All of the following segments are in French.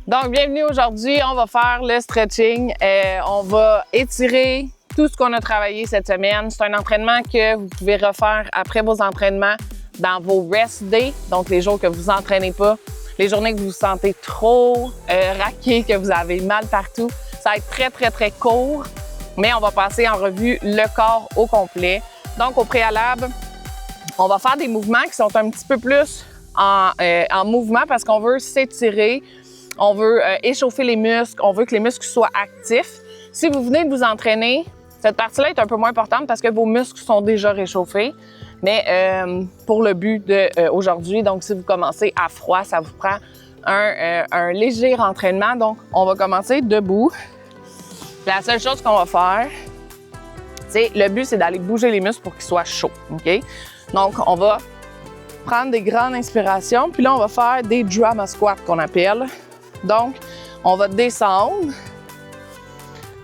Donc, bienvenue aujourd'hui. On va faire le stretching. On va étirer tout ce qu'on a travaillé cette semaine. C'est un entraînement que vous pouvez refaire après vos entraînements dans vos rest days, donc les jours que vous entraînez pas, les journées que vous vous sentez trop raqué, que vous avez mal partout. Ça va être très court, mais on va passer en revue le corps au complet. Donc, au préalable, on va faire des mouvements qui sont un petit peu plus en mouvement parce qu'on veut s'étirer, on veut échauffer les muscles, on veut que les muscles soient actifs. Si vous venez de vous entraîner, cette partie-là est un peu moins importante parce que vos muscles sont déjà réchauffés. Mais pour le but d'aujourd'hui, donc si vous commencez à froid, ça vous prend un léger entraînement. Donc, on va commencer debout. La seule chose qu'on va faire, le but, c'est d'aller bouger les muscles pour qu'ils soient chauds. OK? Donc, on va prendre des grandes inspirations. Puis là, on va faire des drama squats qu'on appelle. Donc, on va descendre.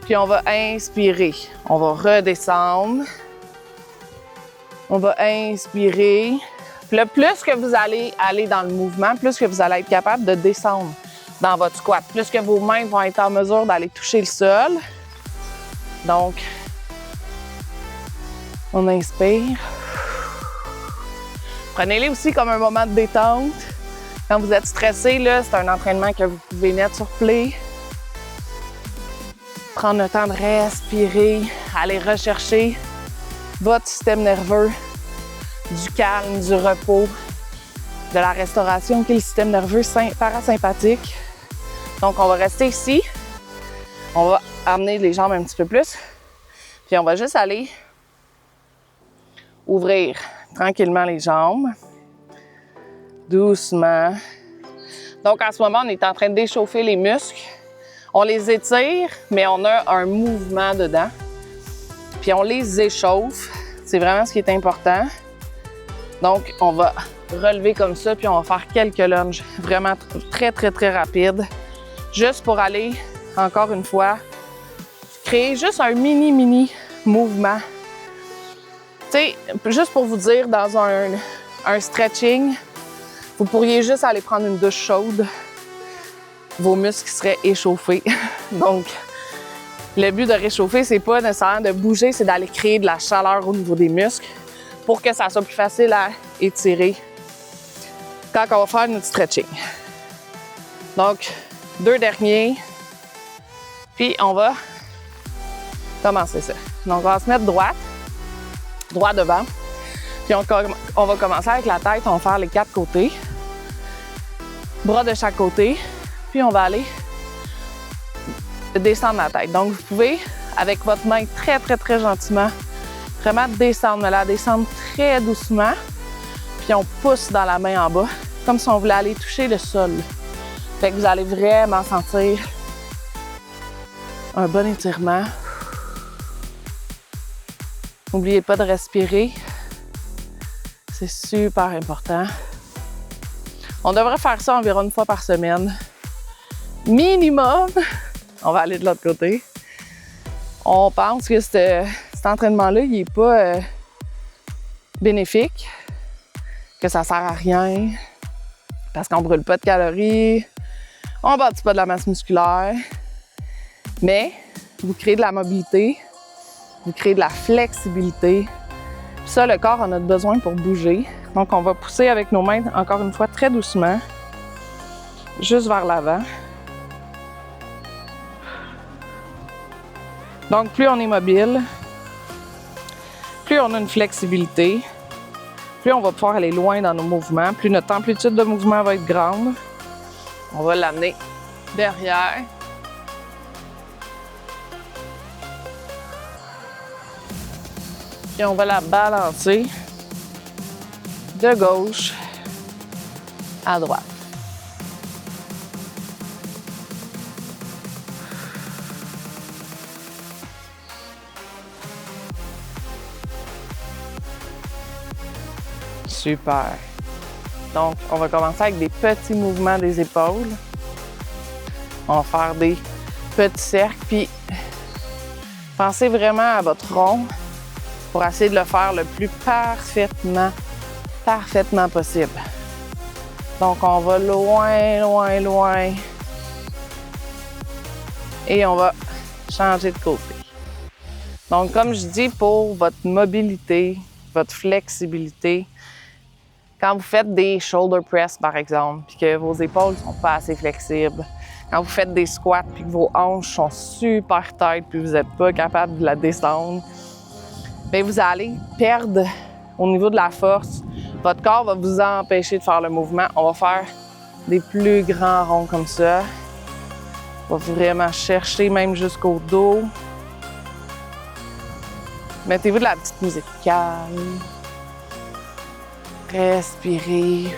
Puis on va inspirer. On va redescendre. On va inspirer. Puis là, plus que vous allez aller dans le mouvement, plus que vous allez être capable de descendre dans votre squat. Plus que vos mains vont être en mesure d'aller toucher le sol. Donc, on inspire. Prenez-les aussi comme un moment de détente. Quand vous êtes stressé, là, c'est un entraînement que vous pouvez mettre sur play. Prendre le temps de respirer, aller rechercher votre système nerveux, du calme, du repos, de la restauration, qui est le système nerveux parasympathique. Donc, on va rester ici. On va amener les jambes un petit peu plus. Puis, on va juste aller ouvrir tranquillement les jambes, doucement. Donc, en ce moment, on est en train d'échauffer les muscles. On les étire, mais on a un mouvement dedans. Puis, on les échauffe. C'est vraiment ce qui est important. Donc, on va relever comme ça, puis on va faire quelques lunges vraiment très rapides. Juste pour aller, encore une fois, créer juste un mini mouvement. Tu sais, juste pour vous dire, dans un stretching, vous pourriez juste aller prendre une douche chaude. Vos muscles seraient échauffés. Donc, le but de réchauffer, c'est pas nécessairement de bouger, c'est d'aller créer de la chaleur au niveau des muscles pour que ça soit plus facile à étirer quand on va faire notre stretching. Donc, 2 derniers, puis on va commencer ça. Donc, on va se mettre droit devant, puis on va commencer avec la tête, on va faire les 4 côtés, bras de chaque côté, puis on va aller descendre la tête. Donc, vous pouvez, avec votre main très gentiment, vraiment descendre, mais la descendre très doucement, puis on pousse dans la main en bas, comme si on voulait aller toucher le sol. Fait que vous allez vraiment sentir un bon étirement. N'oubliez pas de respirer. C'est super important. On devrait faire ça environ une fois par semaine. Minimum. On va aller de l'autre côté. On pense que cet entraînement-là, il n'est pas bénéfique, que ça sert à rien, parce qu'on ne brûle pas de calories, on ne bâtit pas de la masse musculaire, mais vous créez de la mobilité, vous créez de la flexibilité. Puis ça, le corps en a besoin pour bouger. Donc, on va pousser avec nos mains, encore une fois, très doucement, juste vers l'avant. Donc, plus on est mobile, plus on a une flexibilité, plus on va pouvoir aller loin dans nos mouvements, plus notre amplitude de mouvement va être grande. On va l'amener derrière. Puis on va la balancer de gauche à droite. Super. Donc, on va commencer avec des petits mouvements des épaules. On va faire des petits cercles, puis pensez vraiment à votre rond pour essayer de le faire le plus parfaitement possible. Donc, on va loin Et on va changer de côté. Donc, comme je dis, pour votre mobilité, votre flexibilité, quand vous faites des shoulder press, par exemple, puis que vos épaules sont pas assez flexibles, quand vous faites des squats, puis que vos hanches sont super tight, puis vous n'êtes pas capable de la descendre, bien, vous allez perdre au niveau de la force. Votre corps va vous empêcher de faire le mouvement. On va faire des plus grands ronds comme ça. On va vraiment chercher même jusqu'au dos. Mettez-vous de la petite musique calme. Respirez.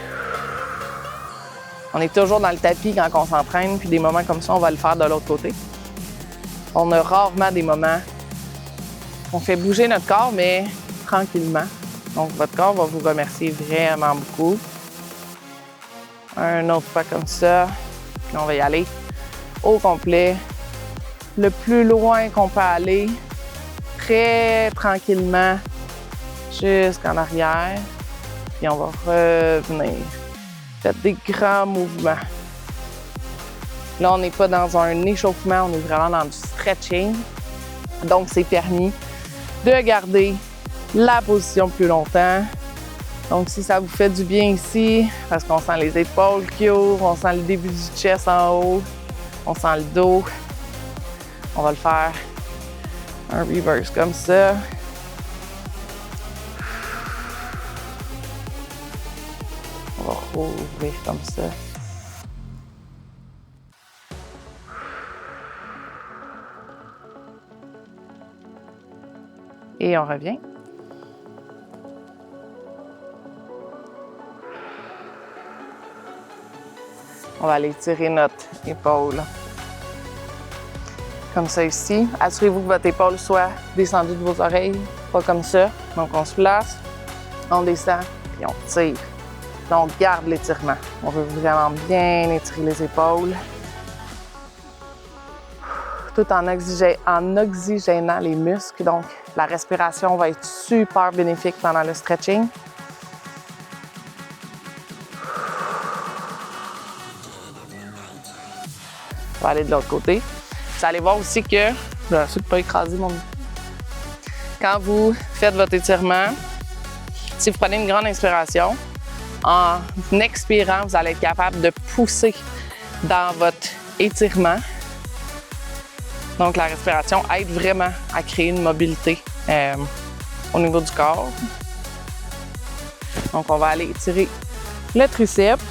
On est toujours dans le tapis quand on s'entraîne, puis des moments comme ça, on va le faire de l'autre côté. On a rarement des moments où on fait bouger notre corps, mais tranquillement. Donc, votre corps va vous remercier vraiment beaucoup. Un autre fois comme ça. Puis on va y aller au complet. Le plus loin qu'on peut aller. Très tranquillement jusqu'en arrière. Puis on va revenir. Faites des grands mouvements. Là, on n'est pas dans un échauffement, on est vraiment dans du stretching. Donc, c'est permis de garder la position plus longtemps. Donc, si ça vous fait du bien ici, parce qu'on sent les épaules qui ouvrent, on sent le début du chest en haut, on sent le dos, on va le faire un reverse comme ça. On va rouvrir comme ça. Et on revient. On va aller tirer notre épaule. Comme ça ici. Assurez-vous que votre épaule soit descendue de vos oreilles, pas comme ça. Donc on se place, on descend et on tire. Donc garde l'étirement. On veut vraiment bien étirer les épaules. Tout en oxygénant les muscles. Donc la respiration va être super bénéfique pendant le stretching. On va aller de l'autre côté. Vous allez voir aussi que, je vais essayer de ne pas écraser mon... Quand vous faites votre étirement, si vous prenez une grande inspiration, en expirant, vous allez être capable de pousser dans votre étirement. Donc, la respiration aide vraiment à créer une mobilité au niveau du corps. Donc, on va aller étirer le triceps.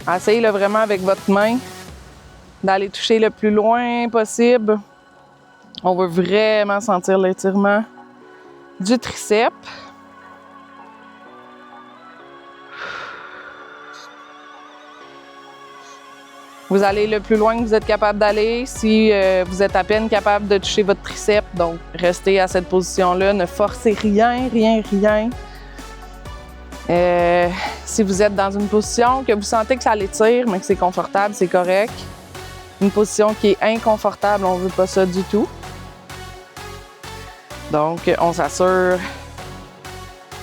Essayez-le vraiment avec votre main d'aller toucher le plus loin possible. On veut vraiment sentir l'étirement du triceps. Vous allez le plus loin que vous êtes capable d'aller. Si vous êtes à peine capable de toucher votre triceps, donc restez à cette position-là. Ne forcez rien. Si vous êtes dans une position que vous sentez que ça l'étire, mais que c'est confortable, c'est correct. Une position qui est inconfortable, on ne veut pas ça du tout. Donc, on s'assure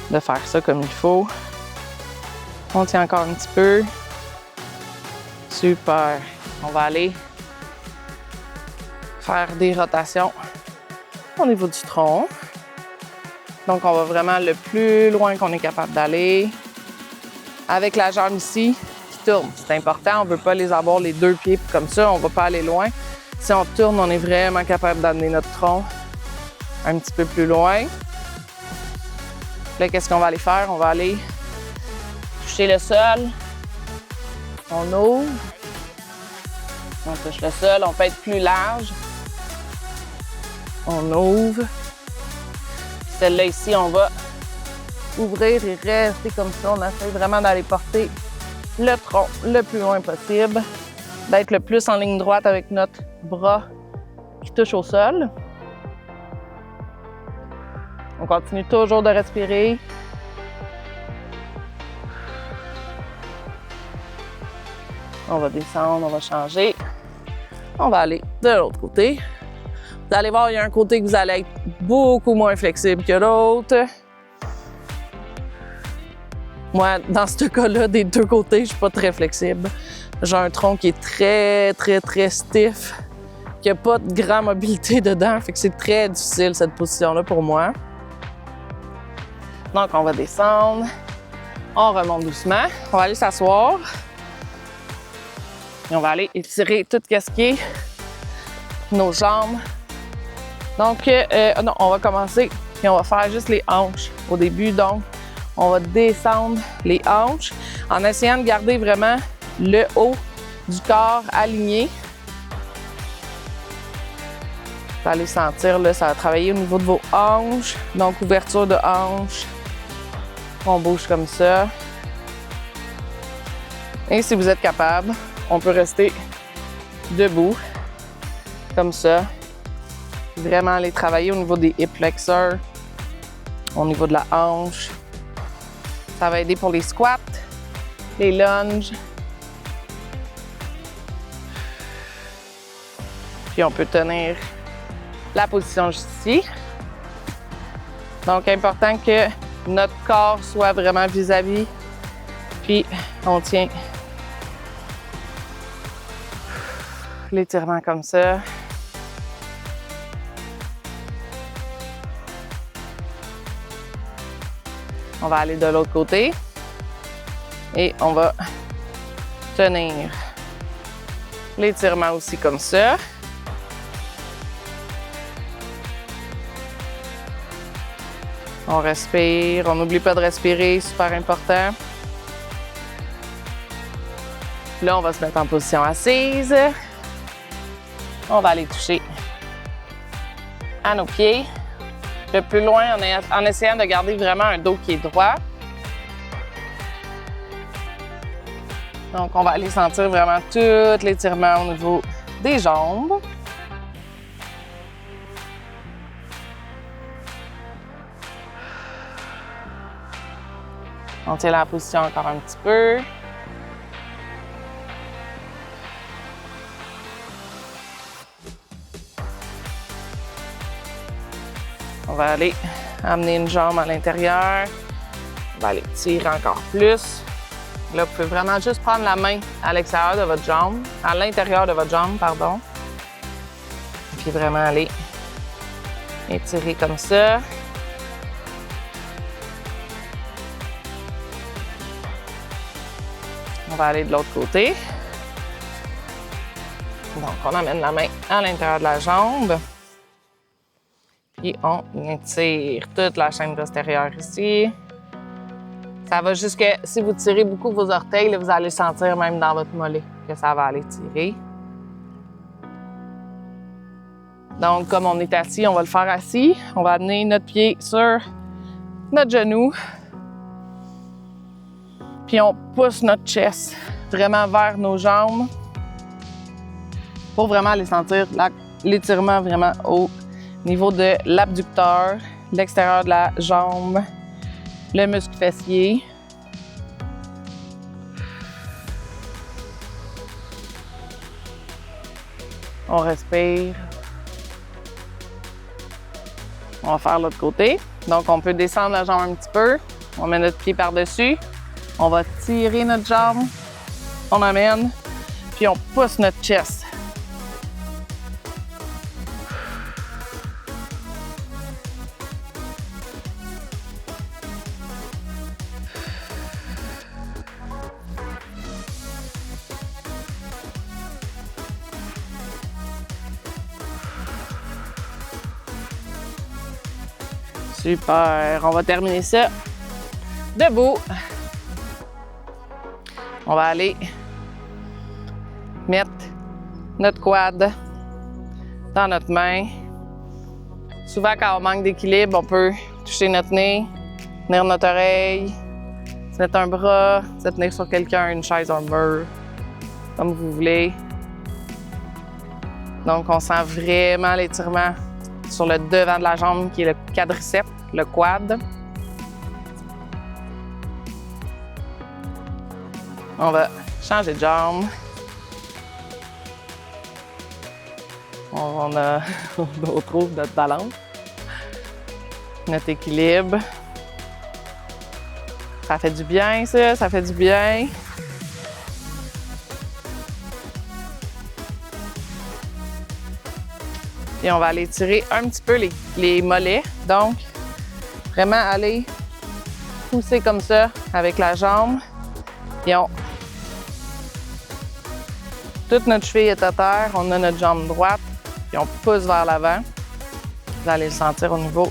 de faire ça comme il faut. On tient encore un petit peu. Super. On va aller faire des rotations au niveau du tronc. Donc, on va vraiment le plus loin qu'on est capable d'aller. Avec la jambe ici qui tourne. C'est important, on ne veut pas les avoir les deux pieds comme ça, on ne va pas aller loin. Si on tourne, on est vraiment capable d'amener notre tronc un petit peu plus loin. Là, qu'est-ce qu'on va aller faire? On va aller toucher le sol. On ouvre. On touche le sol, on peut être plus large. On ouvre. Celle-là ici, on va ouvrir et rester comme ça. On essaie vraiment d'aller porter le tronc le plus loin possible, d'être le plus en ligne droite avec notre bras qui touche au sol. On continue toujours de respirer. On va descendre, on va changer. On va aller de l'autre côté. Vous allez voir, il y a un côté que vous allez être beaucoup moins flexible que l'autre. Moi, dans ce cas-là, des deux côtés, je suis pas très flexible. J'ai un tronc qui est très stiff. qu'il n'y a pas de grande mobilité dedans. Fait que c'est très difficile, cette position-là, pour moi. Donc, on va descendre. On remonte doucement. On va aller s'asseoir. Et on va aller étirer tout ce qui est nos jambes. Donc, non, on va commencer et on va faire juste les hanches au début. Donc, on va descendre les hanches en essayant de garder vraiment le haut du corps aligné. Vous allez sentir, là, ça va travailler au niveau de vos hanches. Donc, ouverture de hanches. On bouge comme ça. Et si vous êtes capable, on peut rester debout, comme ça. Vraiment aller travailler au niveau des hip flexors, au niveau de la hanche. Ça va aider pour les squats, les lunges. Puis on peut tenir la position juste ici. Donc, important que notre corps soit vraiment vis-à-vis. Puis, on tient l'étirement comme ça. On va aller de l'autre côté. Et on va tenir l'étirement aussi comme ça. On respire, on n'oublie pas de respirer, super important. Là, on va se mettre en position assise. On va aller toucher à nos pieds. Le plus loin en essayant de garder vraiment un dos qui est droit. Donc, on va aller sentir vraiment tout l'étirement au niveau des jambes. On tient la position encore un petit peu. On va aller amener une jambe à l'intérieur. On va aller tirer encore plus. Là, vous pouvez vraiment juste prendre la main à l'extérieur de votre jambe, à l'intérieur de votre jambe, pardon. Puis vraiment aller étirer comme ça. On va aller de l'autre côté. Donc, on amène la main à l'intérieur de la jambe. Puis, on étire toute la chaîne postérieure ici. Ça va jusque, si vous tirez beaucoup vos orteils, là, vous allez sentir même dans votre mollet que ça va aller tirer. Donc, comme on est assis, on va le faire assis. On va amener notre pied sur notre genou. Puis on pousse notre chest vraiment vers nos jambes pour vraiment aller sentir l'étirement vraiment au niveau de l'abducteur, l'extérieur de la jambe, le muscle fessier. On respire. On va faire l'autre côté. Donc, on peut descendre la jambe un petit peu. On met notre pied par-dessus. On va tirer notre jambe, on amène, puis on pousse notre chest. Super, on va terminer ça debout. On va aller mettre notre quad dans notre main. Souvent, quand on manque d'équilibre, on peut toucher notre nez, tenir notre oreille, se mettre un bras, se tenir sur quelqu'un, une chaise, un mur, comme vous voulez. Donc, on sent vraiment l'étirement sur le devant de la jambe, qui est le quadriceps, le quad. On va changer de jambe. On retrouve notre balance, notre équilibre. Ça fait du bien, ça fait du bien. Puis on va aller tirer un petit peu les mollets. Donc, vraiment aller pousser comme ça avec la jambe. Puis toute notre cheville est à terre, on a notre jambe droite, puis on pousse vers l'avant. Vous allez le sentir au niveau.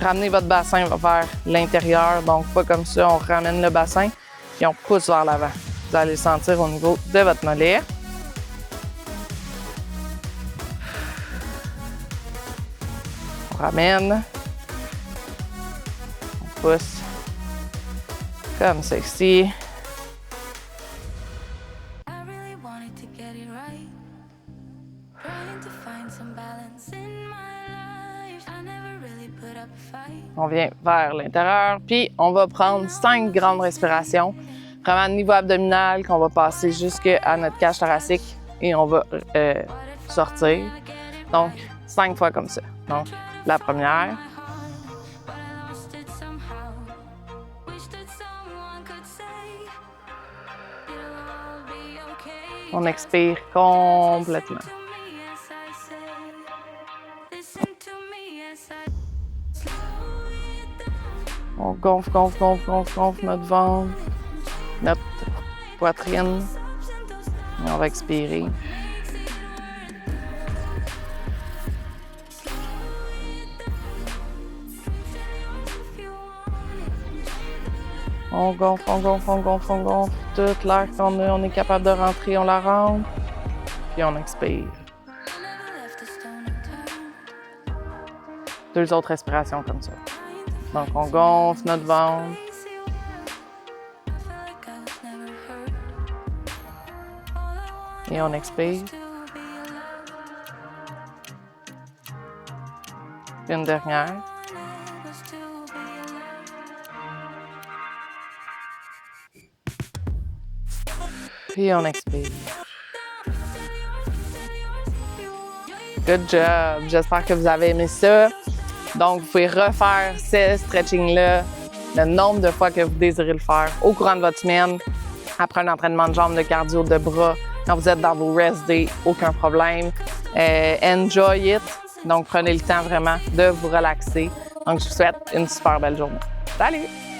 Ramenez votre bassin vers l'intérieur, donc pas comme ça, on ramène le bassin, puis on pousse vers l'avant. Vous allez le sentir au niveau de votre mollet. On ramène. On pousse. Comme ceci. On vient vers l'intérieur, puis on va prendre 5 grandes respirations, vraiment niveau abdominal, qu'on va passer jusqu'à notre cage thoracique et on va sortir. Donc, 5 fois comme ça. Donc, la première. On expire complètement. On gonfle, gonfle, gonfle, gonfle, gonfle notre ventre, notre poitrine. Et on va expirer. On gonfle, on gonfle, on gonfle, on gonfle. Toute l'air qu'on a, on est capable de rentrer, on la rentre. Puis on expire. 2 autres respirations comme ça. Donc, on gonfle notre ventre. Et on expire. Une dernière. Puis on expire. Good job! J'espère que vous avez aimé ça. Donc, vous pouvez refaire ce stretching-là le nombre de fois que vous désirez le faire au courant de votre semaine, après un entraînement de jambes, de cardio, de bras, quand vous êtes dans vos rest days, aucun problème. Enjoy it. Donc, prenez le temps vraiment de vous relaxer. Donc, je vous souhaite une super belle journée. Salut!